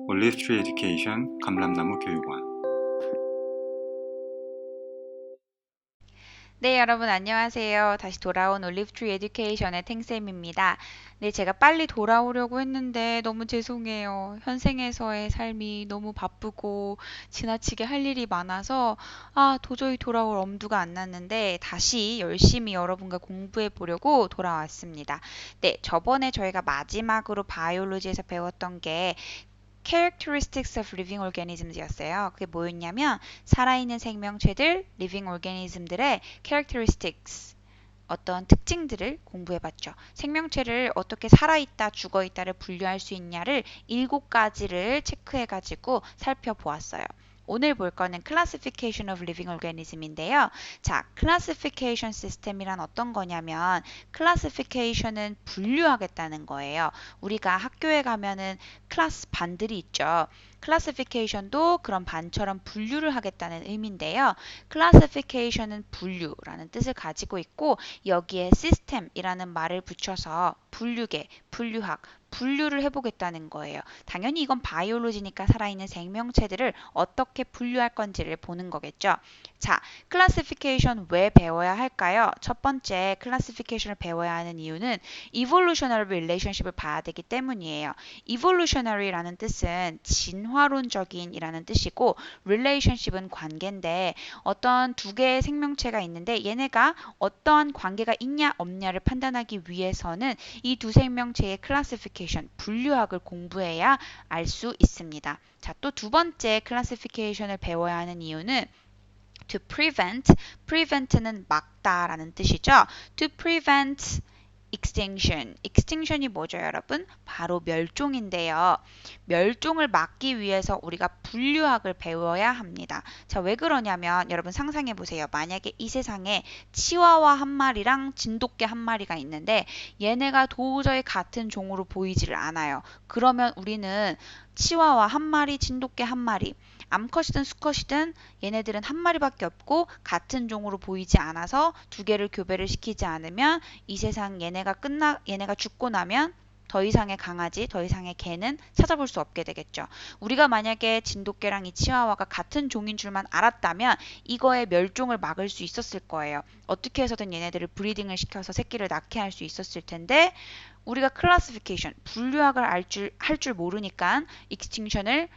올리브트리 에듀케이션 감람나무 교육원. 네, 여러분 안녕하세요. 다시 돌아온 올리브트리 에듀케이션의 탱쌤입니다. 네, 제가 빨리 돌아오려고 했는데 너무 죄송해요. 현생에서의 삶이 너무 바쁘고 지나치게 할 일이 많아서 도저히 돌아올 엄두가 안 났는데 다시 열심히 여러분과 공부해 보려고 돌아왔습니다. 네, 저번에 저희가 마지막으로 바이올로지에서 배웠던 게 Characteristics of Living Organisms 였어요. 그게 뭐였냐면 살아있는 생명체들, living organism들의 characteristics 어떤 특징들을 공부해봤죠. 생명체를 어떻게 살아있다, 죽어있다를 분류할 수 있냐를 7가지를 체크해가지고 살펴보았어요. 오늘 볼 거는 Classification of Living Organism인데요. 자, Classification System이란 어떤 거냐면 Classification은 분류하겠다는 거예요. 우리가 학교에 가면은 클래스 반들이 있죠. 클래시피케이션도 그런 반처럼 분류를 하겠다는 의미인데요. 클래시피케이션은 분류라는 뜻을 가지고 있고 여기에 시스템이라는 말을 붙여서 분류계, 분류학, 분류를 해보겠다는 거예요. 당연히 이건 바이올로지니까 살아있는 생명체들을 어떻게 분류할 건지를 보는 거겠죠. 자, 클래시피케이션 왜 배워야 할까요? 첫 번째 클래시피케이션을 배워야 하는 이유는 evolutionary relationship을 봐야 되기 때문이에요. evolutionary라는 뜻은 진화론적인이라는 뜻이고 relationship은 관계인데 어떤 두 개의 생명체가 있는데 얘네가 어떠한 관계가 있냐 없냐를 판단하기 위해서는 이 두 생명체의 classification, 분류학을 공부해야 알 수 있습니다. 자, 또 두 번째 classification을 배워야 하는 이유는 to prevent는 막다라는 뜻이죠. to prevent extinction이 뭐죠, 여러분? 바로 멸종인데요. 멸종을 막기 위해서 우리가 분류학을 배워야 합니다. 자, 왜 그러냐면 여러분 상상해 보세요. 만약에 이 세상에 치와와 한 마리랑 진돗개 한 마리가 있는데 얘네가 도저히 같은 종으로 보이지를 않아요. 그러면 우리는 치와와 한 마리, 진돗개 한 마리, 암컷이든 수컷이든 얘네들은 한 마리밖에 없고 같은 종으로 보이지 않아서 두 개를 교배를 시키지 않으면 이 세상 얘네가 죽고 나면 더 이상의 강아지, 더 이상의 개는 찾아볼 수 없게 되겠죠. 우리가 만약에 진돗개랑 이 치와와가 같은 종인 줄만 알았다면 이거의 멸종을 막을 수 있었을 거예요. 어떻게 해서든 얘네들을 브리딩을 시켜서 새끼를 낳게 할 수 있었을 텐데 우리가 클래시피케이션, 분류학을 할 줄 모르니까 익스팅션을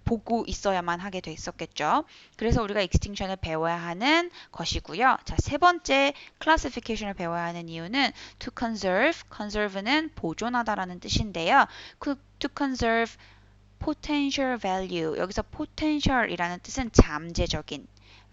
보고 있어야만 하게 됐었겠죠. 그래서 우리가 익스팅션을 배워야 하는 것이고요. 자, 세 번째 클래시피케이션을 배워야 하는 이유는 to conserve는 보존하다라는 뜻인데요. to conserve potential value. 여기서 potential이라는 뜻은 잠재적인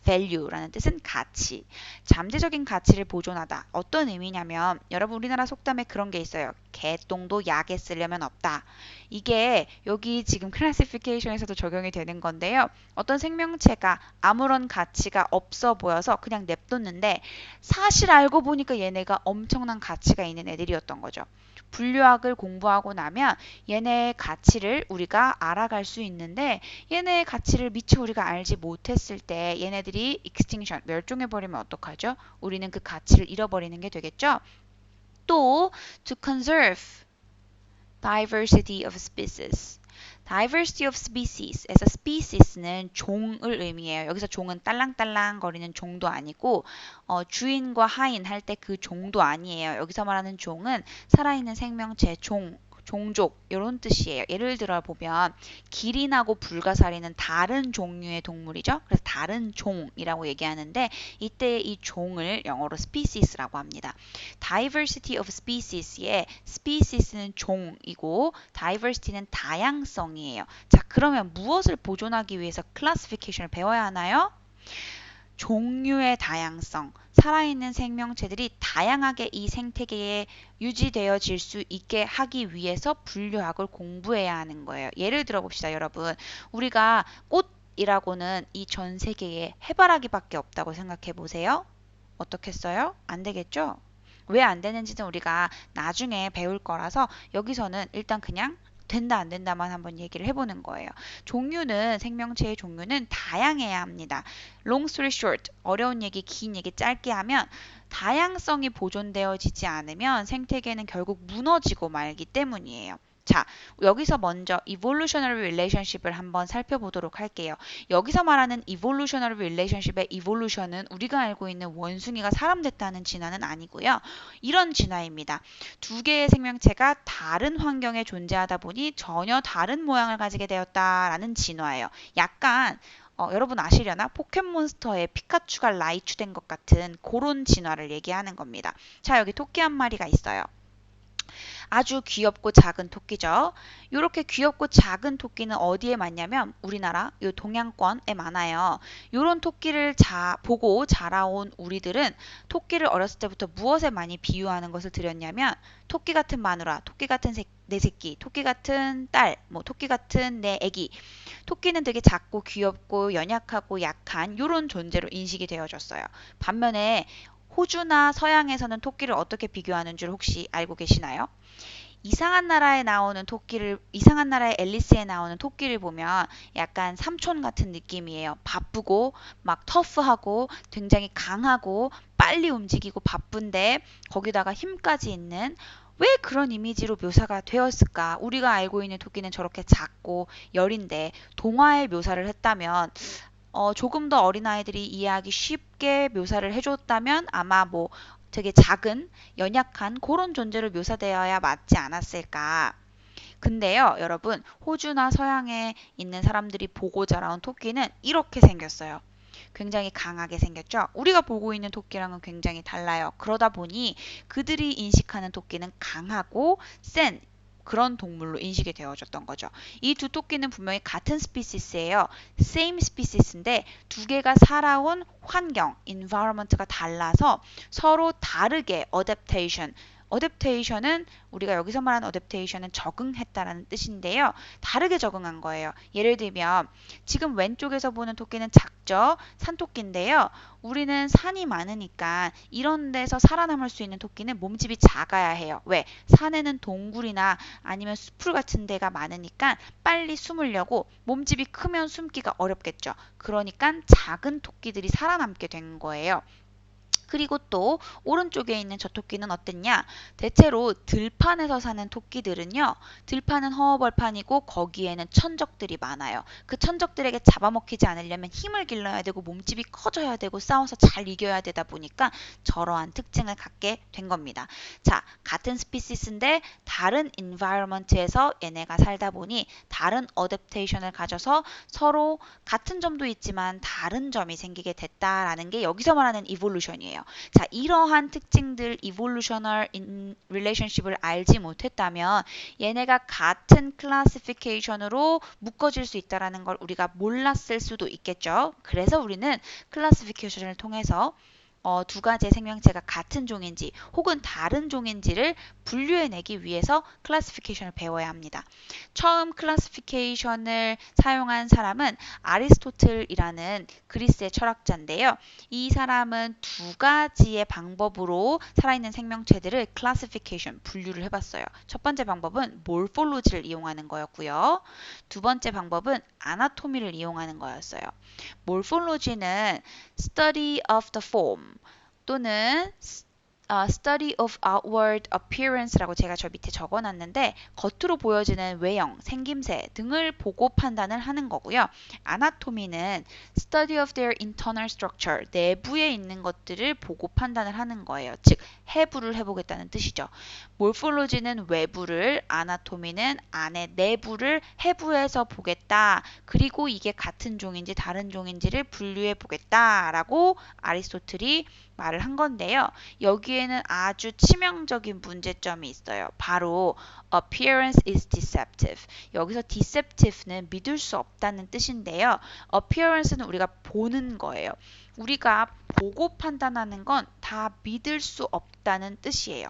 value라는 뜻은 가치. 잠재적인 가치를 보존하다. 어떤 의미냐면 여러분 우리나라 속담에 그런 게 있어요. 개똥도 약에 쓰려면 없다. 이게 여기 지금 클래시피케이션에서도 적용이 되는 건데요. 어떤 생명체가 아무런 가치가 없어 보여서 그냥 냅뒀는데 사실 알고 보니까 얘네가 엄청난 가치가 있는 애들이었던 거죠. 분류학을 공부하고 나면 얘네의 가치를 우리가 알아갈 수 있는데 얘네의 가치를 미처 우리가 알지 못했을 때 얘네들이 extinction, 멸종해버리면 어떡하죠? 우리는 그 가치를 잃어버리는 게 되겠죠? 또 to conserve diversity of species. diversity of species에서 species는 종을 의미해요. 여기서 종은 딸랑딸랑 거리는 종도 아니고 주인과 하인 할 때 그 종도 아니에요. 여기서 말하는 종은 살아있는 생명체, 종족 이런 뜻이에요. 예를 들어 보면 기린하고 불가사리는 다른 종류의 동물이죠. 그래서 다른 종이라고 얘기하는데 이때 이 종을 영어로 species라고 합니다. diversity of species의 species는 종이고 diversity는 다양성이에요. 자, 그러면 무엇을 보존하기 위해서 classification을 배워야 하나요? 종류의 다양성, 살아있는 생명체들이 다양하게 이 생태계에 유지되어질 수 있게 하기 위해서 분류학을 공부해야 하는 거예요. 예를 들어 봅시다, 여러분. 우리가 꽃이라고는 이 전 세계에 해바라기밖에 없다고 생각해 보세요. 어떻겠어요? 안 되겠죠? 왜 안 되는지는 우리가 나중에 배울 거라서 여기서는 일단 그냥 된다 안 된다만 한번 얘기를 해보는 거예요. 생명체의 종류는 다양해야 합니다. Long story short, 어려운 얘기, 긴 얘기 짧게 하면 다양성이 보존되어지지 않으면 생태계는 결국 무너지고 말기 때문이에요. 자, 여기서 먼저 evolutionary relationship을 한번 살펴보도록 할게요. 여기서 말하는 evolutionary relationship의 evolution은 우리가 알고 있는 원숭이가 사람 됐다는 진화는 아니고요. 이런 진화입니다. 두 개의 생명체가 다른 환경에 존재하다 보니 전혀 다른 모양을 가지게 되었다라는 진화예요. 약간 여러분 아시려나? 포켓몬스터에 피카츄가 라이츄된 것 같은 그런 진화를 얘기하는 겁니다. 자, 여기 토끼 한 마리가 있어요. 아주 귀엽고 작은 토끼죠. 이렇게 귀엽고 작은 토끼는 어디에 많냐면 우리나라 요 동양권에 많아요. 이런 토끼를 보고 자라온 우리들은 토끼를 어렸을 때부터 무엇에 많이 비유하는 것을 들였냐면 토끼 같은 마누라, 토끼 같은 내 새끼, 토끼 같은 딸, 뭐 토끼 같은 내 애기. 토끼는 되게 작고 귀엽고 연약하고 약한 이런 존재로 인식이 되어졌어요. 반면에 호주나 서양에서는 토끼를 어떻게 비교하는 줄 혹시 알고 계시나요? 이상한 나라의 앨리스에 나오는 토끼를 보면 약간 삼촌 같은 느낌이에요. 바쁘고, 막 터프하고, 굉장히 강하고, 빨리 움직이고 바쁜데, 거기다가 힘까지 있는, 왜 그런 이미지로 묘사가 되었을까? 우리가 알고 있는 토끼는 저렇게 작고 여린데, 동화의 묘사를 했다면, 조금 더 어린아이들이 이해하기 쉽게 묘사를 해줬다면 아마 뭐 되게 작은, 연약한 그런 존재로 묘사되어야 맞지 않았을까. 근데요, 여러분, 호주나 서양에 있는 사람들이 보고 자라온 토끼는 이렇게 생겼어요. 굉장히 강하게 생겼죠? 우리가 보고 있는 토끼랑은 굉장히 달라요. 그러다 보니 그들이 인식하는 토끼는 강하고 센 그런 동물로 인식이 되어졌던 거죠. 이 두 토끼는 분명히 같은 스피시스예요. same species인데 두 개가 살아온 환경, environment가 달라서 서로 다르게 adaptation, 어댑테이션은 우리가 여기서 말하는 어댑테이션은 적응했다라는 뜻인데요. 다르게 적응한 거예요. 예를 들면 지금 왼쪽에서 보는 토끼는 작죠? 산토끼인데요. 우리는 산이 많으니까 이런 데서 살아남을 수 있는 토끼는 몸집이 작아야 해요. 왜? 산에는 동굴이나 아니면 숲풀 같은 데가 많으니까 빨리 숨으려고 몸집이 크면 숨기가 어렵겠죠. 그러니까 작은 토끼들이 살아남게 된 거예요. 그리고 또 오른쪽에 있는 저 토끼는 어땠냐? 대체로 들판에서 사는 토끼들은요. 들판은 허허벌판이고 거기에는 천적들이 많아요. 그 천적들에게 잡아먹히지 않으려면 힘을 길러야 되고 몸집이 커져야 되고 싸워서 잘 이겨야 되다 보니까 저러한 특징을 갖게 된 겁니다. 자, 같은 스피시스인데 다른 environment에서 얘네가 살다 보니 다른 어댑테이션을 가져서 서로 같은 점도 있지만 다른 점이 생기게 됐다라는 게 여기서 말하는 evolution이에요. 자, 이러한 특징들 evolutional relationship을 알지 못했다면 얘네가 같은 클래시피케이션으로 묶어질 수 있다는 걸 우리가 몰랐을 수도 있겠죠. 그래서 우리는 클래시피케이션을 통해서 두 가지의 생명체가 같은 종인지 혹은 다른 종인지를 분류해내기 위해서 클래시피케이션을 배워야 합니다. 처음 클래시피케이션을 사용한 사람은 아리스토틀이라는 그리스의 철학자인데요. 이 사람은 두 가지의 방법으로 살아있는 생명체들을 클래시피케이션, 분류를 해봤어요. 첫 번째 방법은 몰폴로지를 이용하는 거였고요. 두 번째 방법은 아나토미를 이용하는 거였어요. 몰폴로지는 study of the form 또는 study of outward appearance라고 제가 저 밑에 적어놨는데 겉으로 보여지는 외형, 생김새 등을 보고 판단을 하는 거고요. 아나토미는 study of their internal structure, 내부에 있는 것들을 보고 판단을 하는 거예요. 즉, 해부를 해보겠다는 뜻이죠. 몰폴로지는 외부를, 아나토미는 안에 내부를 해부해서 보겠다. 그리고 이게 같은 종인지 다른 종인지를 분류해 보겠다라고 아리스토틀이 말을 한 건데요. 여기에는 아주 치명적인 문제점이 있어요. 바로 appearance is deceptive. 여기서 deceptive는 믿을 수 없다는 뜻인데요. appearance는 우리가 보는 거예요. 우리가 보고 판단하는 건 다 믿을 수 없다는 뜻이에요.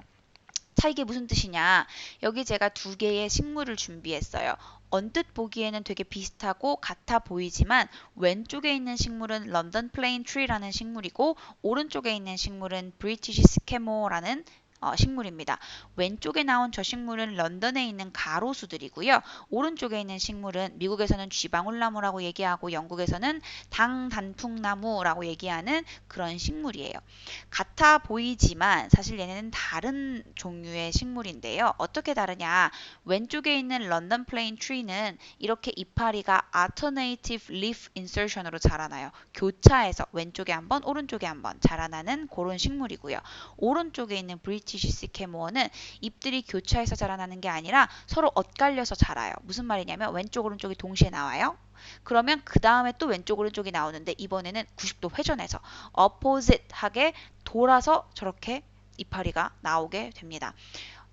자, 이게 무슨 뜻이냐? 여기 제가 두 개의 식물을 준비했어요. 언뜻 보기에는 되게 비슷하고 같아 보이지만 왼쪽에 있는 식물은 런던 플레인 트리라는 식물이고 오른쪽에 있는 식물은 브리티시 스캐모라는 식물입니다. 왼쪽에 나온 저 식물은 런던에 있는 가로수들이고요. 오른쪽에 있는 식물은 미국에서는 쥐방울나무라고 얘기하고 영국에서는 당단풍나무라고 얘기하는 그런 식물이에요. 같아 보이지만 사실 얘네는 다른 종류의 식물인데요. 어떻게 다르냐? 왼쪽에 있는 런던 플레인 트리는 이렇게 이파리가 alternative leaf insertion으로 자라나요. 교차해서 왼쪽에 한번 오른쪽에 한번 자라나는 그런 식물이고요. 오른쪽에 있는 브리티시 시캐모어는 잎들이 교차해서 자라나는 게 아니라 서로 엇갈려서 자라요. 무슨 말이냐면 왼쪽 오른쪽이 동시에 나와요. 그러면 그 다음에 또 왼쪽 오른쪽이 나오는데 이번에는 90도 회전해서 opposite하게 돌아서 저렇게 이파리가 나오게 됩니다.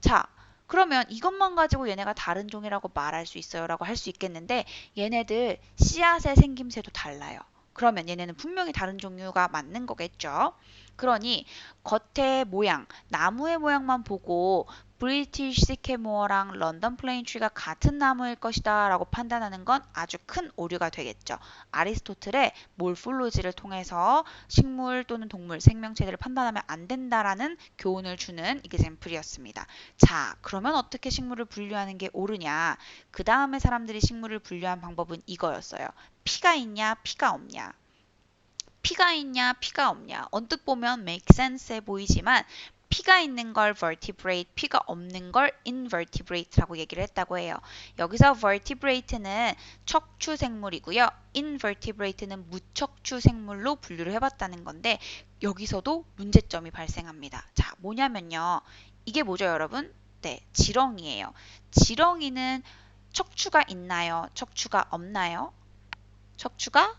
자, 그러면 이것만 가지고 얘네가 다른 종이라고 말할 수 있어요 라고 할 수 있겠는데 얘네들 씨앗의 생김새도 달라요. 그러면 얘네는 분명히 다른 종류가 맞는 거겠죠. 그러니 겉의 모양, 나무의 모양만 보고 브리티시 시캐모어랑 런던 플레인 트리가 같은 나무일 것이다 라고 판단하는 건 아주 큰 오류가 되겠죠. 아리스토텔의 몰폴로지를 통해서 식물 또는 동물, 생명체들을 판단하면 안 된다라는 교훈을 주는 이그젬플이었습니다. 자, 그러면 어떻게 식물을 분류하는 게 옳으냐? 그 다음에 사람들이 식물을 분류한 방법은 이거였어요. 피가 있냐, 피가 없냐. 피가 있냐, 피가 없냐. 언뜻 보면 make sense해 보이지만 피가 있는 걸 vertebrate, 피가 없는 걸 invertebrate라고 얘기를 했다고 해요. 여기서 vertebrate는 척추 생물이고요. invertebrate는 무척추 생물로 분류를 해봤다는 건데 여기서도 문제점이 발생합니다. 자, 뭐냐면요. 이게 뭐죠, 여러분? 네, 지렁이에요. 지렁이는 척추가 있나요? 척추가 없나요? 척추가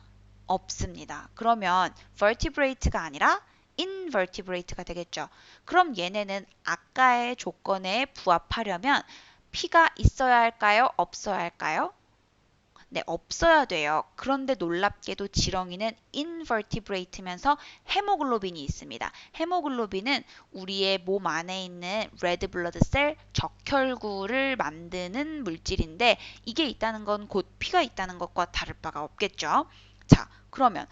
없습니다. 그러면 vertebrate가 아니라 invertebrate가 되겠죠. 그럼 얘네는 아까의 조건에 부합하려면 피가 있어야 할까요? 없어야 할까요? 네, 없어야 돼요. 그런데 놀랍게도 지렁이는 invertebrate면서 헤모글로빈이 있습니다. 헤모글로빈은 우리의 몸 안에 있는 레드 블러드 셀, 적혈구를 만드는 물질인데 이게 있다는 건 곧 피가 있다는 것과 다를 바가 없겠죠. 자, 그러면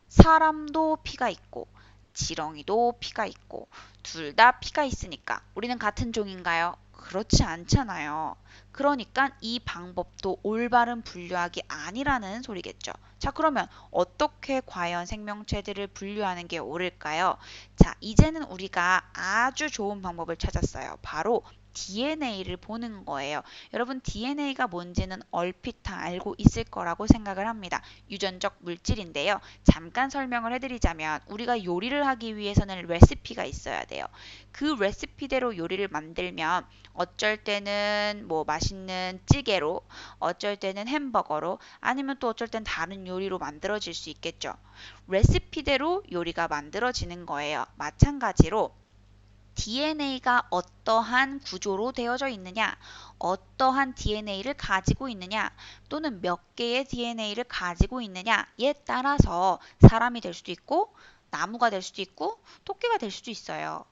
사람도 피가 있고 지렁이도 피가 있고 둘 다 피가 있으니까 우리는 같은 종인가요? 그렇지 않잖아요. 그러니까 이 방법도 올바른 분류하기 아니라는 소리겠죠. 자, 그러면 어떻게 과연 생명체들을 분류하는 게 옳을까요? 자, 이제는 우리가 아주 좋은 방법을 찾았어요. 바로 DNA를 보는 거예요. 여러분 DNA가 뭔지는 얼핏 다 알고 있을 거라고 생각을 합니다. 유전적 물질인데요. 잠깐 설명을 해드리자면 우리가 요리를 하기 위해서는 레시피가 있어야 돼요. 그 레시피대로 요리를 만들면 어쩔 때는 뭐 맛있는 찌개로, 어쩔 때는 햄버거로, 아니면 또 어쩔 땐 다른 요리로 만들어질 수 있겠죠. 레시피대로 요리가 만들어지는 거예요. 마찬가지로 DNA가 어떠한 구조로 되어져 있느냐, 어떠한 DNA를 가지고 있느냐, 또는 몇 개의 DNA를 가지고 있느냐에 따라서 사람이 될 수도 있고, 나무가 될 수도 있고, 토끼가 될 수도 있어요.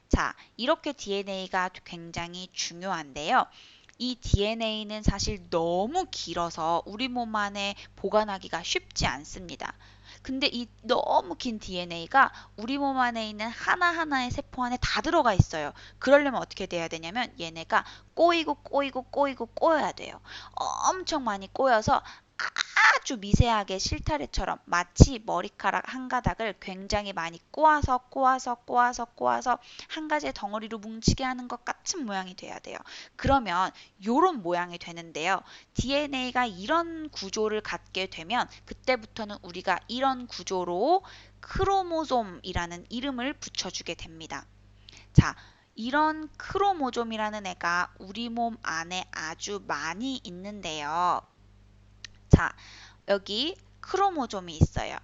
자, 이렇게 DNA가 굉장히 중요한데요. 이 DNA는 사실 너무 길어서 우리 몸 안에 보관하기가 쉽지 않습니다. 근데 이 너무 긴 DNA가 우리 몸 안에 있는 하나하나의 세포 안에 다 들어가 있어요. 그러려면 어떻게 돼야 되냐면 얘네가 꼬이고 꼬여야 돼요. 엄청 많이 꼬여서 아주 미세하게 실타래처럼 마치 머리카락 한 가닥을 굉장히 많이 꼬아서 한 가지의 덩어리로 뭉치게 하는 것 같은 모양이 돼야 돼요. 그러면 요런 모양이 되는데요. DNA가 이런 구조를 갖게 되면 그때부터는 우리가 이런 구조로 크로모솜이라는 이름을 붙여주게 됩니다. 자, 이런 크로모솜이라는 애가 우리 몸 안에 아주 많이 있는데요. 자, 여기 크로모솜이 있어요.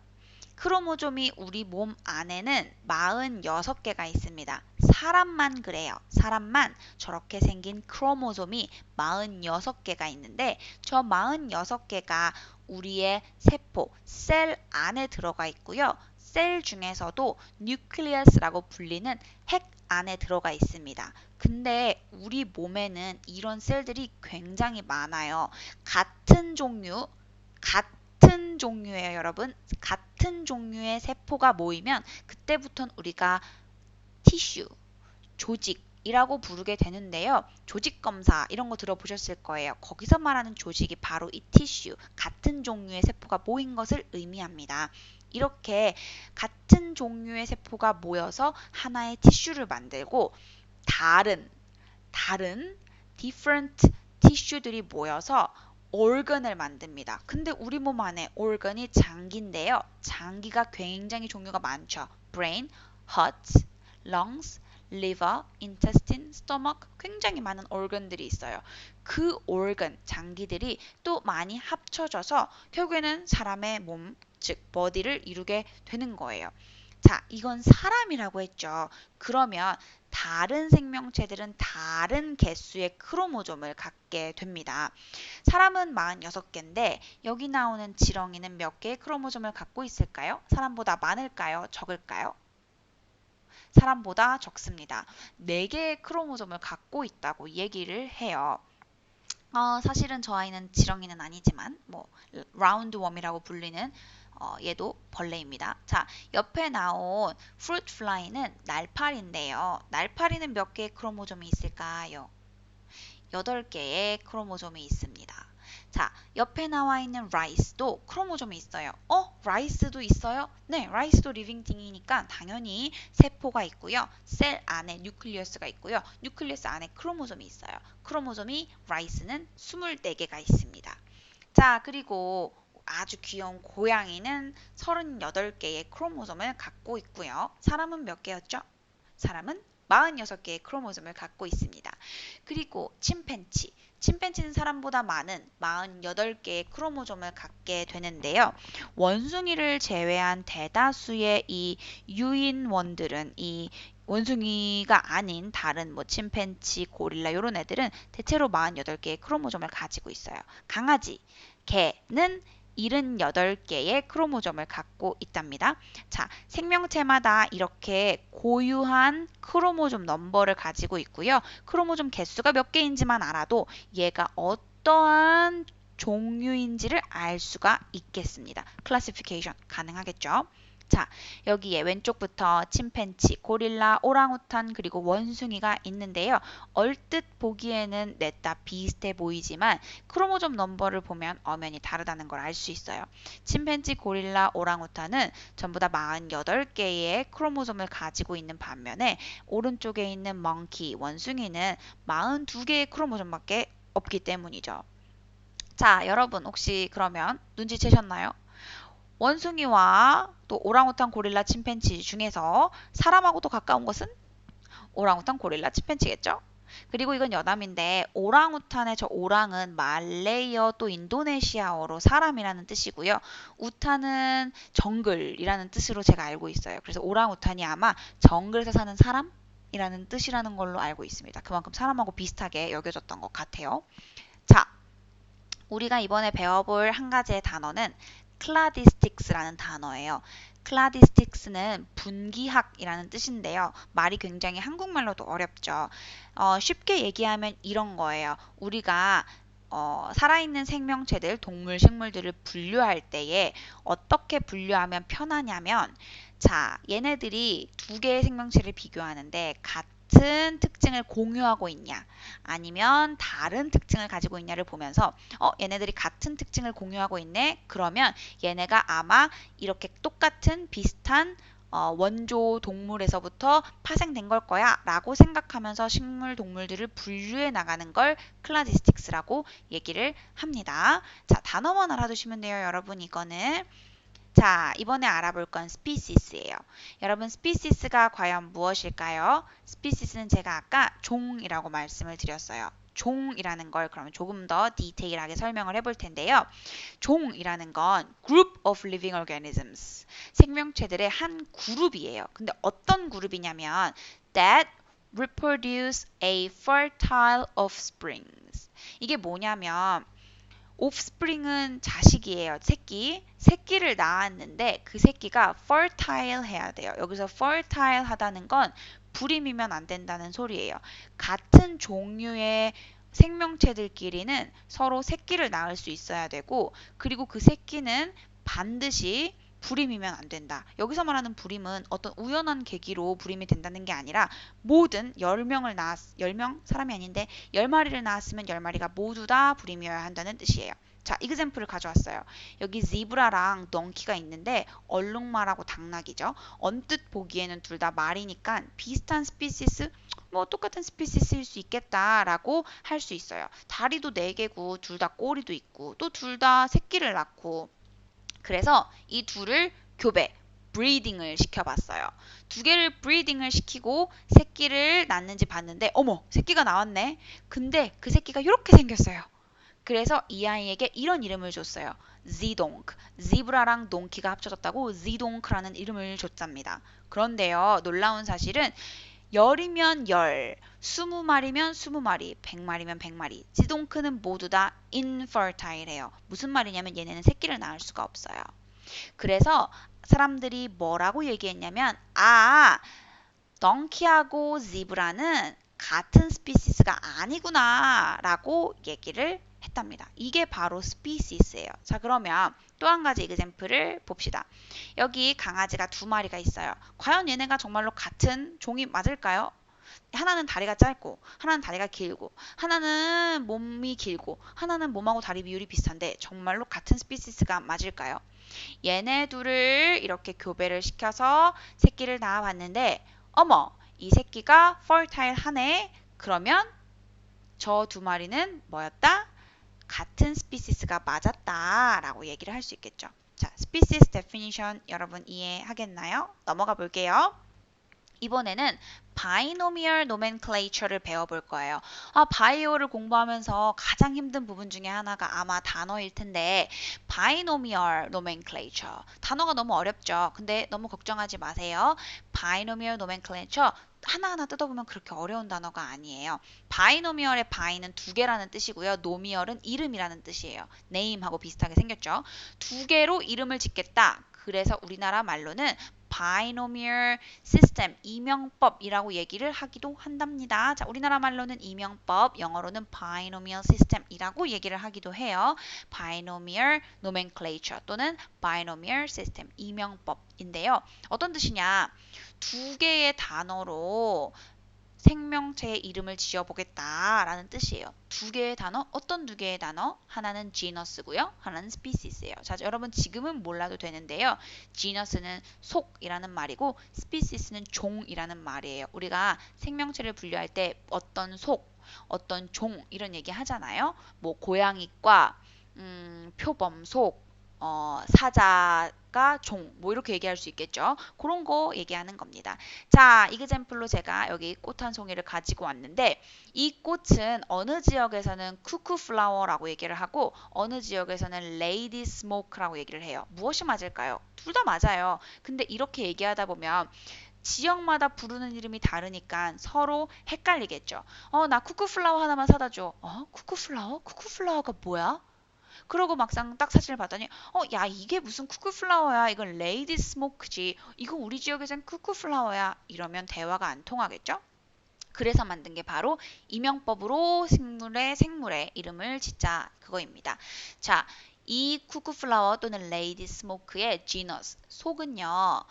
크로모솜이 우리 몸 안에는 46개가 있습니다. 사람만 그래요. 사람만 저렇게 생긴 크로모솜이 46개가 있는데 저 46개가 우리의 세포, 셀 안에 들어가 있고요. 셀 중에서도 뉴클리어스라고 불리는 핵 안에 들어가 있습니다. 근데 우리 몸에는 이런 셀들이 굉장히 많아요. 같은 종류예요, 여러분. 같은 종류의 세포가 모이면 그때부터는 우리가 티슈, 조직, 이라고 부르게 되는데요. 조직검사 이런 거 들어보셨을 거예요. 거기서 말하는 조직이 바로 이 티슈, 같은 종류의 세포가 모인 것을 의미합니다. 이렇게 같은 종류의 세포가 모여서 하나의 티슈를 만들고 다른 different 티슈들이 모여서 organ을 만듭니다. 근데 우리 몸 안에 organ이 장기인데요. 장기가 굉장히 종류가 많죠. brain, heart, lungs, liver, intestine, stomach 굉장히 많은 organ들이 있어요. 그 organ, 장기들이 또 많이 합쳐져서 결국에는 사람의 몸, 즉 body를 이루게 되는 거예요. 자, 이건 사람이라고 했죠. 그러면 다른 생명체들은 다른 개수의 크로모좀을 갖게 됩니다. 사람은 46개인데 여기 나오는 지렁이는 몇 개의 크로모좀을 갖고 있을까요? 사람보다 많을까요? 적을까요? 사람보다 적습니다. 4개의 크로모좀을 갖고 있다고 얘기를 해요. 사실은 저 아이는 지렁이는 아니지만 라운드웜이라고 불리는 얘도 벌레입니다. 자, 옆에 나온 fruit fly는 날파리인데요. 날파리는 몇 개의 크로모좀이 있을까요? 8개의 크로모좀이 있습니다. 자, 옆에 나와 있는 라이스도 크로모좀이 있어요. 라이스도 있어요? 네, 라이스도 리빙띵이니까 당연히 세포가 있고요. 셀 안에 뉴클리어스가 있고요. 뉴클리어스 안에 크로모좀이 있어요. 크로모좀이 라이스는 24개가 있습니다. 자, 그리고 아주 귀여운 고양이는 38개의 크로모좀을 갖고 있고요. 사람은 몇 개였죠? 사람은 46개의 크로모좀을 갖고 있습니다. 그리고 침팬지는 사람보다 많은 48개의 크로모좀을 갖게 되는데요. 원숭이를 제외한 대다수의 이 유인원들은 이 원숭이가 아닌 다른 침팬지, 고릴라 이런 애들은 대체로 48개의 크로모좀을 가지고 있어요. 강아지, 개는 78개의 크로모점을 갖고 있답니다. 자, 생명체마다 이렇게 고유한 크로모점 넘버를 가지고 있고요. 크로모점 개수가 몇 개인지만 알아도 얘가 어떠한 종류인지를 알 수가 있겠습니다. 클래시피케이션 가능하겠죠? 자, 여기에 왼쪽부터 침팬지, 고릴라, 오랑우탄 그리고 원숭이가 있는데요. 얼뜻 보기에는 넷 다 비슷해 보이지만 크로모좀 넘버를 보면 엄연히 다르다는 걸 알 수 있어요. 침팬지, 고릴라, 오랑우탄은 전부 다 48개의 크로모점을 가지고 있는 반면에 오른쪽에 있는 멍키, 원숭이는 42개의 크로모점밖에 없기 때문이죠. 자, 여러분 혹시 그러면 눈치채셨나요? 원숭이와 또 오랑우탄, 고릴라, 침팬지 중에서 사람하고 더 가까운 것은 오랑우탄, 고릴라, 침팬지겠죠? 그리고 이건 여담인데 오랑우탄의 저 오랑은 말레이어 또 인도네시아어로 사람이라는 뜻이고요. 우탄은 정글이라는 뜻으로 제가 알고 있어요. 그래서 오랑우탄이 아마 정글에서 사는 사람이라는 뜻이라는 걸로 알고 있습니다. 그만큼 사람하고 비슷하게 여겨졌던 것 같아요. 자, 우리가 이번에 배워볼 한 가지의 단어는 클라디스틱스라는 단어예요. 클라디스틱스는 분기학이라는 뜻인데요. 말이 굉장히 한국말로도 어렵죠. 쉽게 얘기하면 이런 거예요. 우리가 살아있는 생명체들, 동물, 식물들을 분류할 때에 어떻게 분류하면 편하냐면 자, 얘네들이 두 개의 생명체를 비교하는데 같은 특징을 공유하고 있냐 아니면 다른 특징을 가지고 있냐를 보면서 얘네들이 같은 특징을 공유하고 있네. 그러면 얘네가 아마 이렇게 똑같은 비슷한 원조 동물에서부터 파생된 걸 거야 라고 생각하면서 식물, 동물들을 분류해 나가는 걸 클라디스틱스라고 얘기를 합니다. 자, 단어만 알아두시면 돼요. 여러분 이거는 자, 이번에 알아볼 건 스피시스예요. 여러분, 스피시스가 과연 무엇일까요? 스피시스는 제가 아까 종이라고 말씀을 드렸어요. 종이라는 걸 그러면 조금 더 디테일하게 설명을 해볼 텐데요. 종이라는 건 group of living organisms, 생명체들의 한 그룹이에요. 근데 어떤 그룹이냐면 that reproduce a fertile offspring. 이게 뭐냐면 offspring은 자식이에요. 새끼를 낳았는데 그 새끼가 fertile 해야 돼요. 여기서 fertile 하다는 건 불임이면 안 된다는 소리예요. 같은 종류의 생명체들끼리는 서로 새끼를 낳을 수 있어야 되고 그리고 그 새끼는 반드시 불임이면 안 된다. 여기서 말하는 불임은 어떤 우연한 계기로 불임이 된다는 게 아니라 모든 10명 사람이 아닌데 10마리를 낳았으면 10마리가 모두 다 불임이어야 한다는 뜻이에요. 자, 이그젬플을 가져왔어요. 여기 지브라랑 덩키가 있는데 얼룩말하고 당나귀죠. 언뜻 보기에는 둘 다 말이니까 비슷한 스피시스, 뭐 똑같은 스피시스일 수 있겠다라고 할 수 있어요. 다리도 4개고 둘 다 꼬리도 있고 또 둘 다 새끼를 낳고 그래서 이 둘을 교배, 브리딩을 시켜봤어요. 두 개를 브리딩을 시키고 새끼를 낳는지 봤는데 어머, 새끼가 나왔네. 근데 그 새끼가 이렇게 생겼어요. 그래서 이 아이에게 이런 이름을 줬어요. 지동크. 지브라랑 동키가 합쳐졌다고 지동크라는 이름을 줬답니다. 그런데요, 놀라운 사실은 10이면 10, 20마리면 20마리, 100마리면 100마리. 지동크는 모두 다 infertile해요. 무슨 말이냐면 얘네는 새끼를 낳을 수가 없어요. 그래서 사람들이 뭐라고 얘기했냐면 덩키하고 지브라는 같은 스피시스가 아니구나 라고 얘기를 했답니다. 이게 바로 스피시스예요. 자, 그러면 또 한 가지 이그젬플을 봅시다. 여기 강아지가 2마리가 있어요. 과연 얘네가 정말로 같은 종이 맞을까요? 하나는 다리가 짧고 하나는 다리가 길고 하나는 몸이 길고 하나는 몸하고 다리 비율이 비슷한데 정말로 같은 스피시스가 맞을까요? 얘네 둘을 이렇게 교배를 시켜서 새끼를 낳아봤는데 어머, 이 새끼가 fertile하네. 그러면 저 2마리는 뭐였다? 같은 스피시스가 맞았다 라고 얘기를 할 수 있겠죠. 자, species definition 여러분 이해하겠나요? 넘어가 볼게요. 이번에는 바이노미얼 노멘클레이처를 배워볼 거예요. 바이오를 공부하면서 가장 힘든 부분 중에 하나가 아마 단어일 텐데 바이노미얼 노멘클레이처 단어가 너무 어렵죠. 근데 너무 걱정하지 마세요. 바이노미얼 노멘클레이처 하나하나 뜯어보면 그렇게 어려운 단어가 아니에요. 바이노미얼의 바이는 2개라는 뜻이고요. 노미얼은 이름이라는 뜻이에요. 네임하고 비슷하게 생겼죠. 2개로 이름을 짓겠다. 그래서 우리나라 말로는 binomial system, 이명법이라고 얘기를 하기도 한답니다. 자, 우리나라 말로는 이명법, 영어로는 binomial system이라고 얘기를 하기도 해요. binomial nomenclature 또는 binomial system, 이명법인데요. 어떤 뜻이냐? 2개의 단어로 생명체의 이름을 지어보겠다라는 뜻이에요. 2개의 단어, 어떤 2개의 단어? 하나는 genus고요. 하나는 species예요. 자, 여러분 지금은 몰라도 되는데요. genus는 속이라는 말이고 species는 종이라는 말이에요. 우리가 생명체를 분류할 때 어떤 속, 어떤 종 이런 얘기 하잖아요. 뭐 고양이과 표범속, 사자가 종, 뭐 이렇게 얘기할 수 있겠죠. 그런 거 얘기하는 겁니다. 자, 이그젬플로 제가 여기 꽃 한 송이를 가지고 왔는데 이 꽃은 어느 지역에서는 쿠쿠 플라워라고 얘기를 하고 어느 지역에서는 레이디 스모크라고 얘기를 해요. 무엇이 맞을까요? 둘 다 맞아요. 근데 이렇게 얘기하다 보면 지역마다 부르는 이름이 다르니까 서로 헷갈리겠죠. 나 쿠쿠 플라워 하나만 사다 줘. 쿠쿠 플라워? 쿠쿠 플라워가 뭐야? 그러고 막상 딱 사진을 봤더니 야 이게 무슨 쿠쿠플라워야 이건 레이디 스모크지 이거 우리 지역에선 쿠쿠플라워야 이러면 대화가 안 통하겠죠? 그래서 만든 게 바로 이명법으로 생물의 이름을 짓자 그거입니다. 자, 이 쿠쿠플라워 또는 레이디 스모크의 genus 속은요.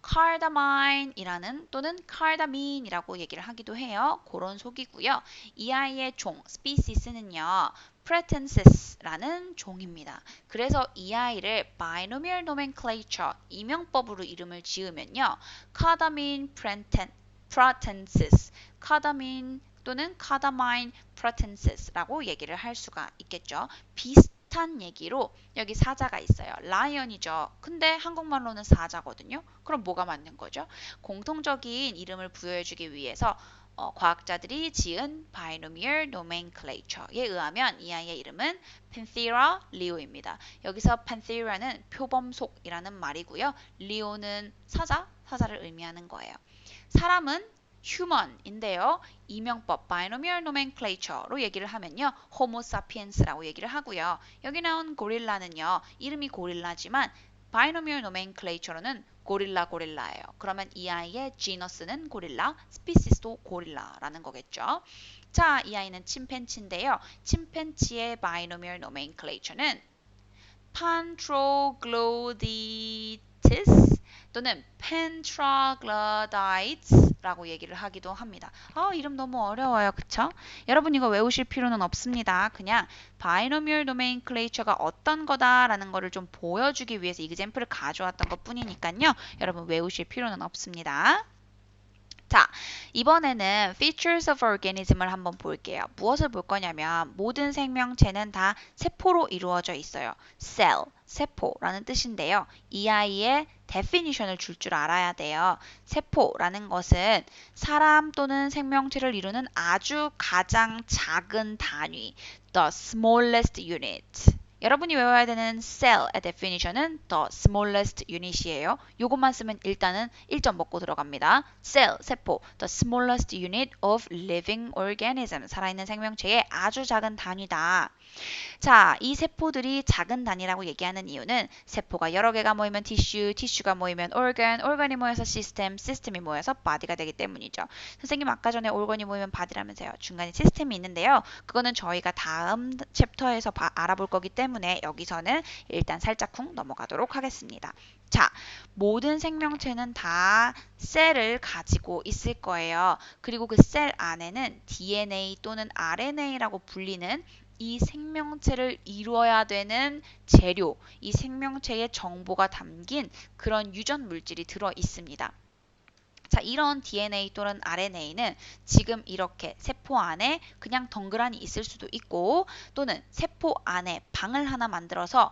카다마인이라는 또는 카다민이라고 얘기를 하기도 해요. 그런 속이고요. 이 아이의 종, species는요. Pratensis라는 종입니다. 그래서 이 아이를 binomial nomenclature, 이명법으로 이름을 지으면요. 카다민 pratensis, 카다민 또는 카다마인 pratensis라고 얘기를 할 수가 있겠죠. 비슷한 얘기로 여기 사자가 있어요. 라이언이죠. 근데 한국말로는 사자거든요. 그럼 뭐가 맞는 거죠? 공통적인 이름을 부여해주기 위해서 과학자들이 지은 binomial nomenclature에 의하면 이 아이의 이름은 Panthera leo입니다. 여기서 Panthera는 표범속이라는 말이고요. leo는 사자를 의미하는 거예요. 사람은 human인데요. 이명법 binomial nomenclature로 얘기를 하면요. homo sapiens라고 얘기를 하고요. 여기 나온 고릴라는요. 이름이 고릴라지만 binomial nomenclature로는 고릴라예요. 그러면 이 아이의 genus는 고릴라, species도 고릴라라는 거겠죠. 자, 이 아이는 침팬치인데요. 침팬치의 binomial nomenclature는 Pantroglodytes 또는 pentroglodytes라고 얘기를 하기도 합니다. 이름 너무 어려워요. 그쵸? 여러분 이거 외우실 필요는 없습니다. 그냥 binomial nomenclature가 어떤 거다라는 거를 좀 보여주기 위해서 example을 가져왔던 것 뿐이니까요. 여러분 외우실 필요는 없습니다. 자, 이번에는 features of organism을 한번 볼게요. 무엇을 볼 거냐면 모든 생명체는 다 세포로 이루어져 있어요. cell, 세포라는 뜻인데요. 이 아이의 definition을 줄 줄 알아야 돼요. 세포라는 것은 사람 또는 생명체를 이루는 아주 가장 작은 단위, the smallest unit. 여러분이 외워야 되는 cell의 definition은 the smallest unit이에요. 요것만 쓰면 일단은 1점 먹고 들어갑니다. cell, 세포, the smallest unit of living organism, 살아있는 생명체의 아주 작은 단위다. 자, 이 세포들이 작은 단위라고 얘기하는 이유는 세포가 여러 개가 모이면 티슈, 티슈가 모이면 organ, organ이 모여서 시스템, 시스템이 모여서 body가 되기 때문이죠. 선생님 아까 전에 organ이 모이면 body라면서요. 중간에 시스템이 있는데요. 그거는 저희가 다음 챕터에서 알아볼 거기 때문에 여기서는 일단 살짝쿵 넘어가도록 하겠습니다. 자, 모든 생명체는 다 셀을 가지고 있을 거예요. 그리고 그 셀 안에는 DNA 또는 RNA라고 불리는 이 생명체를 이루어야 되는 재료, 이 생명체의 정보가 담긴 그런 유전 물질이 들어 있습니다. 자, 이런 DNA 또는 RNA는 지금 이렇게 세포 안에 그냥 덩그러니 있을 수도 있고 또는 세포 안에 방을 하나 만들어서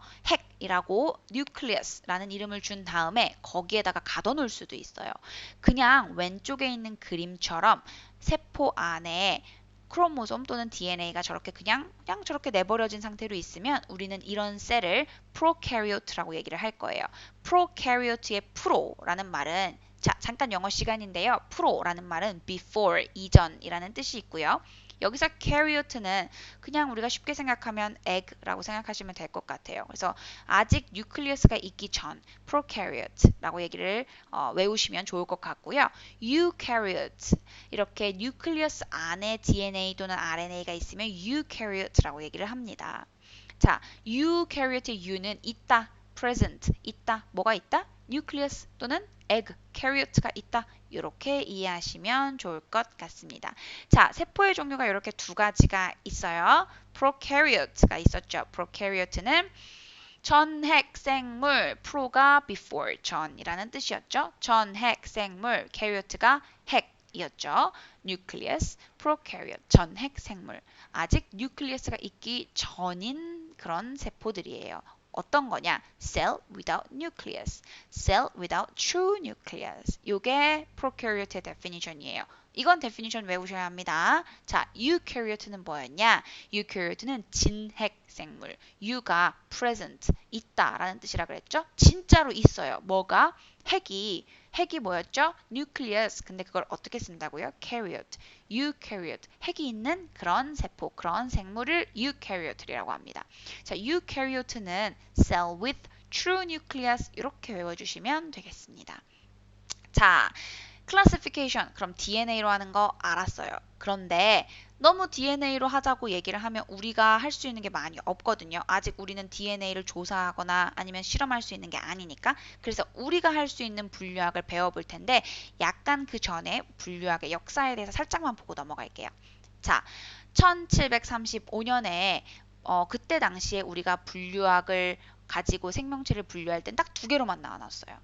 핵이라고 nucleus라는 이름을 준 다음에 거기에다가 가둬놓을 수도 있어요. 그냥 왼쪽에 있는 그림처럼 세포 안에 크로모솜 또는 DNA가 저렇게 그냥 저렇게 내버려진 상태로 있으면 우리는 이런 셀을 프로캐리오트라고 얘기를 할 거예요. 프로캐리오트의 프로라는 말은 자, 잠깐 영어 시간인데요. 프로라는 말은 before, 이전이라는 뜻이 있고요. 여기서 캐리오트는 그냥 우리가 쉽게 생각하면 egg라고 생각하시면 될 것 같아요. 그래서 아직 뉴클리어스가 있기 전 prokaryote라고 얘기를 외우시면 좋을 것 같고요. eukaryote 이렇게 뉴클리어스 안에 DNA 또는 RNA가 있으면 eukaryote라고 얘기를 합니다. 자, eukaryote의 eu는 있다, present, 있다, 뭐가 있다? 뉴클리어스 또는 egg, 캐리오트가 있다. 이렇게 이해하시면 좋을 것 같습니다. 자, 세포의 종류가 이렇게 두 가지가 있어요. 프로캐리오트가 있었죠. 프로캐리오트는 전핵생물, 프로가 before, 전이라는 뜻이었죠. 전핵생물, 캐리오트가 핵이었죠. 뉴클리어스, 프로캐리오트, 전핵생물. 아직 뉴클리어스가 있기 전인 그런 세포들이에요. 어떤 거냐? Cell without nucleus, cell without true nucleus. 이게 prokaryote의 definition이에요. 이건 definition 외우셔야 합니다. 자, eukaryote는 뭐였냐? eukaryote는 진핵생물. eu가 present, 있다라는 뜻이라 그랬죠? 진짜로 있어요. 뭐가? 핵이 뭐였죠? nucleus. 근데 그걸 어떻게 쓴다고요? karyote, eukaryote. 핵이 있는 그런 세포, 그런 생물을 eukaryote라고 합니다. 자, eukaryote는 cell with true nucleus 이렇게 외워주시면 되겠습니다. 자, classification. 그럼 DNA로 하는 거 알았어요. 그런데 너무 DNA로 하자고 얘기를 하면 우리가 할 수 있는 게 많이 없거든요. 아직 우리는 DNA를 조사하거나 아니면 실험할 수 있는 게 아니니까. 그래서 우리가 할 수 있는 분류학을 배워볼 텐데 약간 그 전에 분류학의 역사에 대해서 살짝만 보고 넘어갈게요. 자, 1735년에 그때 당시에 우리가 분류학을 가지고 생명체를 분류할 땐 딱 두 개로만 나눠놨어요.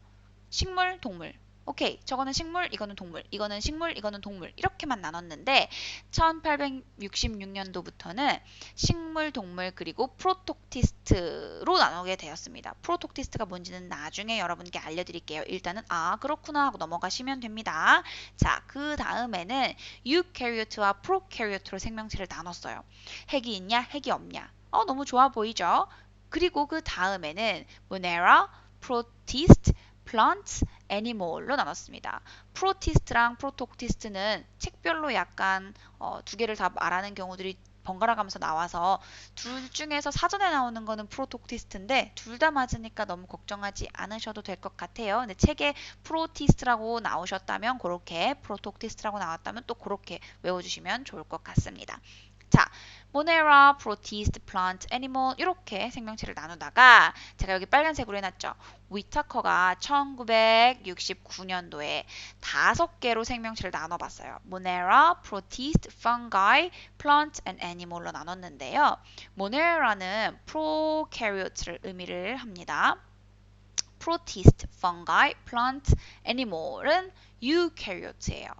식물, 동물. 오케이, 저거는 식물, 이거는 동물, 이거는 식물, 이거는 동물 이렇게만 나눴는데 1866년도부터는 식물, 동물 그리고 프로톡티스트로 나누게 되었습니다. 프로톡티스트가 뭔지는 나중에 여러분께 알려드릴게요. 일단은 그렇구나 하고 넘어가시면 됩니다. 자, 그 다음에는 유캐리오트와 프로캐리오트로 생명체를 나눴어요. 핵이 있냐, 핵이 없냐. 너무 좋아 보이죠? 그리고 그 다음에는 모네라, 프로티스트, 플란트, 애니멀로 나눴습니다. 프로티스트랑 프로톡티스트는 책별로 약간 두 개를 다 말하는 경우들이 번갈아 가면서 나와서 둘 중에서 사전에 나오는 거는 프로톡티스트인데 둘 다 맞으니까 너무 걱정하지 않으셔도 될 것 같아요. 근데 책에 프로티스트라고 나오셨다면 그렇게 프로톡티스트라고 나왔다면 또 그렇게 외워주시면 좋을 것 같습니다. 자, Monera, protist, plant, animal 이렇게 생명체를 나누다가 제가 여기 빨간색으로 해놨죠. 위타커가 1969년도에 5개로 생명체를 나눠봤어요. Monera, protist, fungi, plant, and animal로 나눴는데요. Monera는 prokaryote를 의미를 합니다. protist, fungi, plant, animal은 eukaryote예요.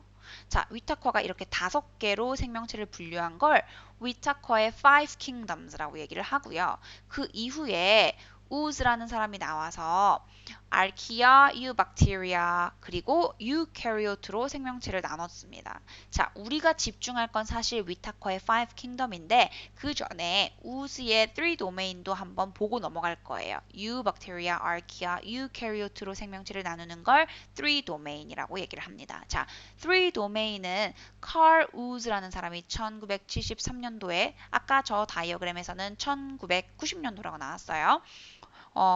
자, 위타커가 이렇게 5개로 생명체를 분류한 걸 위타커의 Five Kingdoms라고 얘기를 하고요. 그 이후에 우즈라는 사람이 나와서 알키아, 유박테리아, 그리고 유캐리오트로 생명체를 나눴습니다. 자, 우리가 집중할 건 사실 위타커의 Five Kingdom인데 그 전에 우즈의 Three Domain도 한번 보고 넘어갈 거예요. 유박테리아, 알키아, 유캐리오트로 생명체를 나누는 걸 Three Domain이라고 얘기를 합니다. 자, Three Domain은 칼 우즈라는 사람이 1973년도에 아까 저 다이어그램에서는 1990년도라고 나왔어요.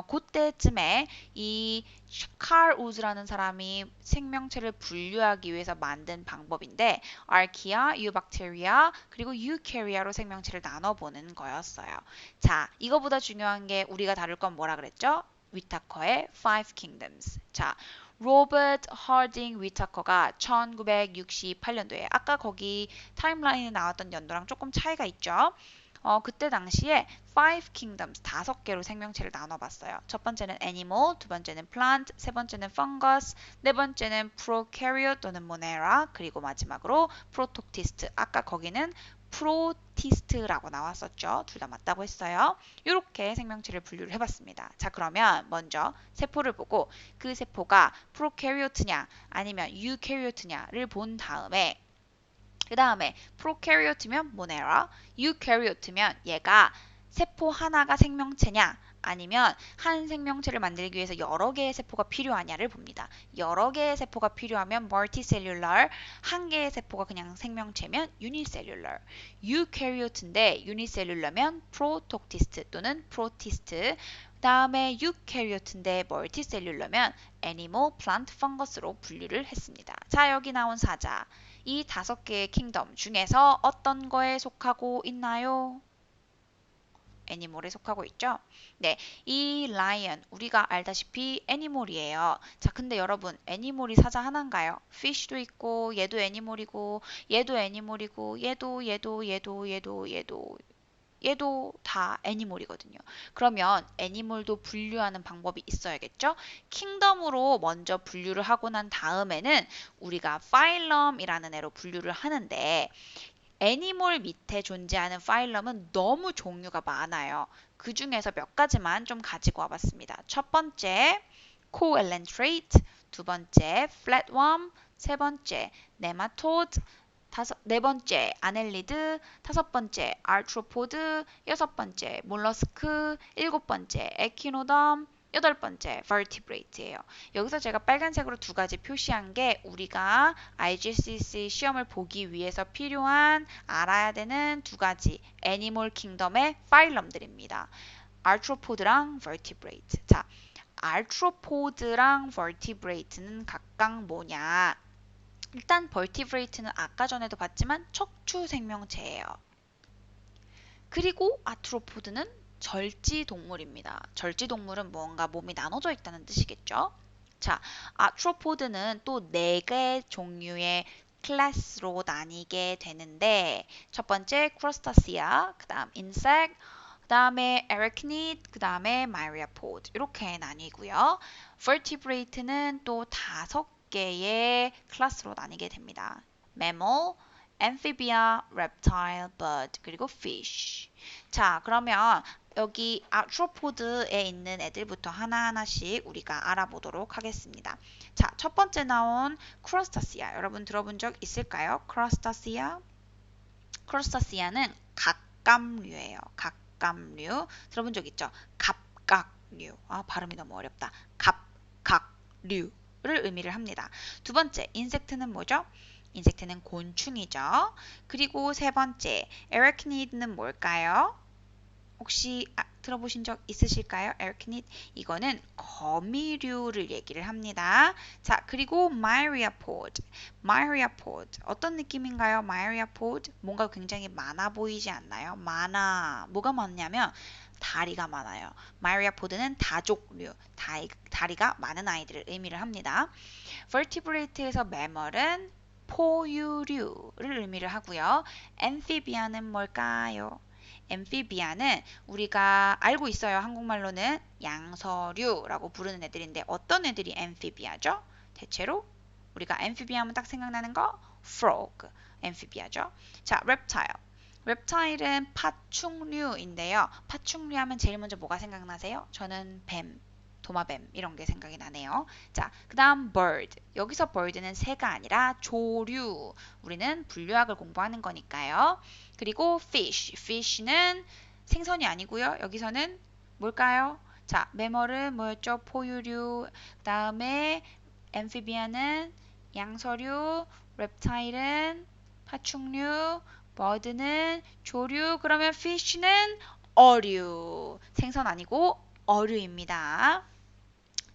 그때쯤에 이 칼 우즈라는 사람이 생명체를 분류하기 위해서 만든 방법인데 알키아, 유박테리아, 그리고 유캐리아로 생명체를 나눠보는 거였어요. 자, 이거보다 중요한 게 우리가 다룰 건 뭐라 그랬죠? 위타커의 Five Kingdoms. 자, 로버트 하딩 위타커가 1968년도에 아까 거기 타임라인에 나왔던 연도랑 조금 차이가 있죠? 그때 당시에 Five Kingdoms 5개로 생명체를 나눠봤어요. 첫 번째는 animal, 두 번째는 plant, 세 번째는 fungus, 네 번째는 prokaryote 또는 monera, 그리고 마지막으로 protoctist. 아까 거기는 protist라고 나왔었죠. 둘 다 맞다고 했어요. 이렇게 생명체를 분류를 해봤습니다. 자, 그러면 먼저 세포를 보고 그 세포가 prokaryote냐 아니면 eukaryote냐를 본 다음에 그 다음에 프로캐리오트면 모네라, 유캐리오트면 얘가 세포 하나가 생명체냐 아니면 한 생명체를 만들기 위해서 여러 개의 세포가 필요하냐를 봅니다. 여러 개의 세포가 필요하면 멀티셀룰러, 한 개의 세포가 그냥 생명체면 유니셀룰러, 유캐리오트인데 유니셀룰러면 프로톡티스트 또는 프로티스트, 다음에 유캐리오트인데 멀티셀룰러면 애니멀, 플란트, 펑거스로 분류를 했습니다. 자, 여기 나온 사자. 이 5개의 킹덤 중에서 어떤 거에 속하고 있나요? 애니멀에 속하고 있죠? 네, 이 라이언 우리가 알다시피 애니멀이에요. 자, 근데 여러분 애니멀이 사자 하나인가요? fish도 있고 얘도 애니멀이고 얘도 애니멀이고 얘도 다 애니멀이거든요. 그러면 애니멀도 분류하는 방법이 있어야겠죠? 킹덤으로 먼저 분류를 하고 난 다음에는 우리가 파일럼이라는 애로 분류를 하는데 애니멀 밑에 존재하는 파일럼은 너무 종류가 많아요. 그 중에서 몇 가지만 좀 가지고 와봤습니다. 첫 번째, coelenterate, 두 번째, flatworm, 세 번째, nematode, 네 번째 아넬리드, 다섯 번째 아르트로포드, 여섯 번째 몰러스크, 일곱 번째 에키노덤, 여덟 번째 vertebrate예요. 여기서 제가 빨간색으로 2가지 표시한 게 우리가 IGCSE 시험을 보기 위해서 필요한 알아야 되는 2가지 애니멀 킹덤의 파일럼들입니다. 아르트로포드랑 vertebrate. 자, 아르트로포드랑 vertebrate는 각각 뭐냐? 일단 벌티브레이트는 아까 전에도 봤지만 척추 생명체예요. 그리고 아트로포드는 절지 동물입니다. 절지 동물은 뭔가 몸이 나눠져 있다는 뜻이겠죠? 자, 아트로포드는 또 4개 종류의 클래스로 나뉘게 되는데 첫 번째 크러스타시아, 그 다음 인섹트, 그 다음에 에라키니드, 그 다음에 마이리아포드 이렇게 나뉘고요. vertebrate는 또 5개의 클래스로 나뉘게 됩니다. mammal, amphibia, reptile, bird, 그리고 fish. 자, 그러면 여기 아트로포드에 있는 애들부터 하나하나씩 우리가 알아보도록 하겠습니다. 자, 첫 번째 나온 크러스타시아. 여러분 들어본 적 있을까요? 크러스타시아. 크러스타시아는 갑각류예요. 갑각류. 들어본 적 있죠? 갑각류. 아, 발음이 너무 어렵다. 갑각류를 의미를 합니다. 두 번째, 인섹트는 뭐죠? 인섹트는 곤충이죠. 그리고 세 번째, 에라키니드는 뭘까요? 혹시 들어보신 적 있으실까요? arachnid. 이거는 거미류를 얘기를 합니다. 자, 그리고 myriapod. myriapod. 어떤 느낌인가요? myriapod. 뭔가 굉장히 많아 보이지 않나요? 많아. 뭐가 많냐면 다리가 많아요. myriapod는 다족류, 다리가 많은 아이들을 의미를 합니다. vertebrate에서 매멀은 포유류를 의미를 하고요. amphibian은 뭘까요? amphibian은 우리가 알고 있어요. 한국말로는 양서류라고 부르는 애들인데 어떤 애들이 amphibia죠? 대체로 우리가 amphibian 하면 딱 생각나는 거 frog, amphibia죠. 자, reptile. reptile은 파충류인데요. 파충류 하면 제일 먼저 뭐가 생각나세요? 저는 뱀, 도마뱀 이런 게 생각이 나네요. 자, 그 다음 bird. 여기서 bird는 새가 아니라 조류. 우리는 분류학을 공부하는 거니까요. 그리고 fish. fish는 생선이 아니고요. 여기서는 뭘까요? 자, 매멀은 뭐였죠? 포유류. 그 다음에 amphibian은 양서류. reptile은 파충류. bird는 조류. 그러면 fish는 어류. 생선 아니고 어류입니다.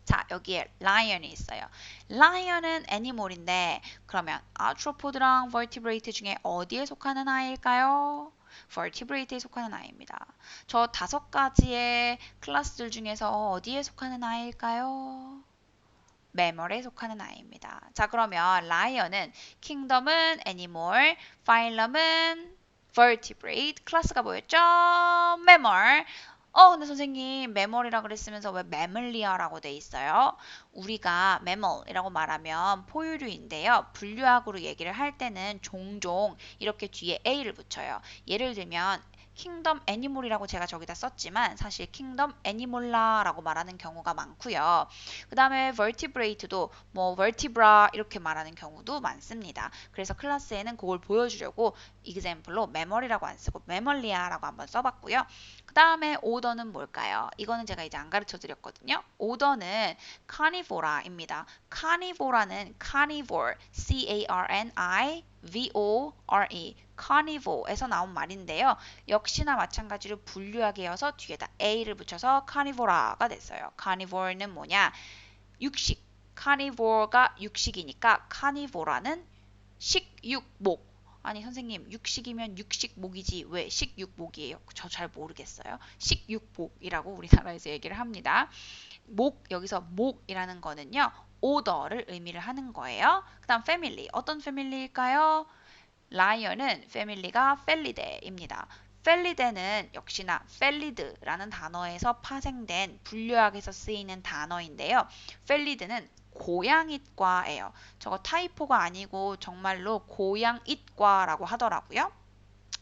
자, 여기에 lion이 있어요. lion은 애니멀인데 그러면 arthropods랑 vertebrate 중에 어디에 속하는 아이일까요? vertebrate에 속하는 아이입니다. 저 5가지의 클래스들 중에서 어디에 속하는 아이일까요? 매멀에 속하는 아이입니다. 자, 그러면 lion은 kingdom은 animal, phylum은 vertebrate, 클래스가 뭐였죠? 매멀. 근데 선생님 매멀이라 그랬으면서 왜 매멀리아라고 돼 있어요? 우리가 매멀이라고 말하면 포유류인데요. 분류학으로 얘기를 할 때는 종종 이렇게 뒤에 a를 붙여요. 예를 들면 킹덤 애니몰이라고 제가 저기다 썼지만 사실 킹덤 애니몰라라고 말하는 경우가 많고요. 그 다음에 vertebrate도 뭐 vertebra 이렇게 말하는 경우도 많습니다. 그래서 클래스에는 그걸 보여주려고 example로 매멀이라고 안 쓰고 매멀리아라고 한번 써봤고요. 그 다음에 오더는 뭘까요? 이거는 제가 이제 안 가르쳐 드렸거든요. 오더는 carnivora입니다. carnivora는 carnivore, C-A-R-N-I-V-O-R-E, carnivore에서 나온 말인데요. 역시나 마찬가지로 분류하게여서 뒤에다 a를 붙여서 carnivora가 됐어요. carnivore는 뭐냐? 육식. carnivore가 육식이니까 carnivora는 식육목. 아니 선생님 육식이면 육식목이지 왜 식육목이에요? 저 잘 모르겠어요. 식육목이라고 우리나라에서 얘기를 합니다. 목 여기서 목이라는 거는요. 오더를 의미를 하는 거예요. 그 다음 패밀리 어떤 패밀리일까요? 라이언은 패밀리가 펠리데입니다. 펠리데는 역시나 펠리드라는 단어에서 파생된 분류학에서 쓰이는 단어인데요. 펠리드는 고양잇과예요. 저거 타이포가 아니고 정말로 고양잇과라고 하더라고요.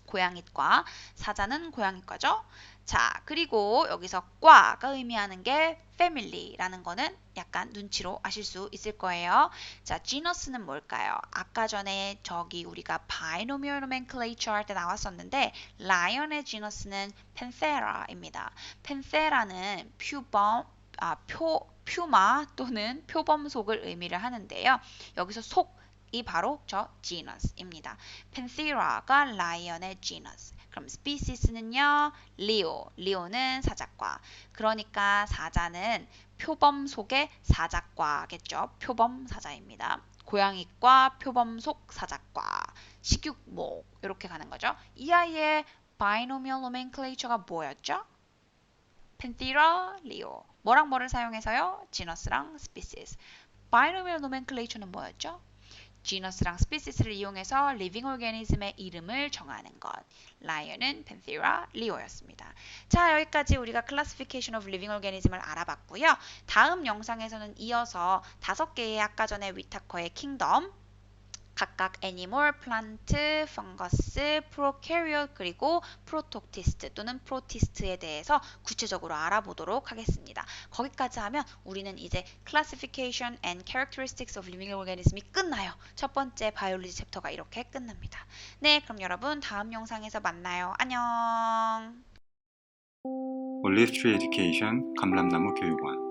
고양잇과. 사자는 고양잇과죠. 자, 그리고 여기서 과가 의미하는 게 family라는 거는 약간 눈치로 아실 수 있을 거예요. 자, genus는 뭘까요? 아까 전에 저기 우리가 binomial nomenclature 할 때 나왔었는데 lion의 genus는 panthera입니다. panthera는 퓨마 또는 표범속을 의미를 하는데요. 여기서 속이 바로 저 genus입니다. panthera가 lion의 genus. 그럼 species는요. leo는 사자과. 그러니까 사자는 표범 속의 사자과겠죠. 표범 사자입니다. 고양이과, 표범 속 사자과, 식육목 이렇게 가는 거죠. 이 아이의 binomial nomenclature가 뭐였죠? panthera, leo. 뭐랑 뭐를 사용해서요? genus랑 species. binomial nomenclature는 뭐였죠? genus랑 species를 이용해서 living organism의 이름을 정하는 것. lion은 panthera, leo였습니다. 자, 여기까지 우리가 classification of living organism을 알아봤고요. 다음 영상에서는 이어서 5개의 아까 전에 위타커의 kingdom, 각각 애니멀, 플란트, 펑거스, 프로캐리엇 그리고 프로톡티스트 또는 프로티스트에 대해서 구체적으로 알아보도록 하겠습니다. 거기까지 하면 우리는 이제 Classification and Characteristics of Living Organism이 끝나요. 첫 번째 바이올로지 챕터가 이렇게 끝납니다. 네, 그럼 여러분 다음 영상에서 만나요. 안녕. 올리브 트리 에듀케이션 감람나무 교육원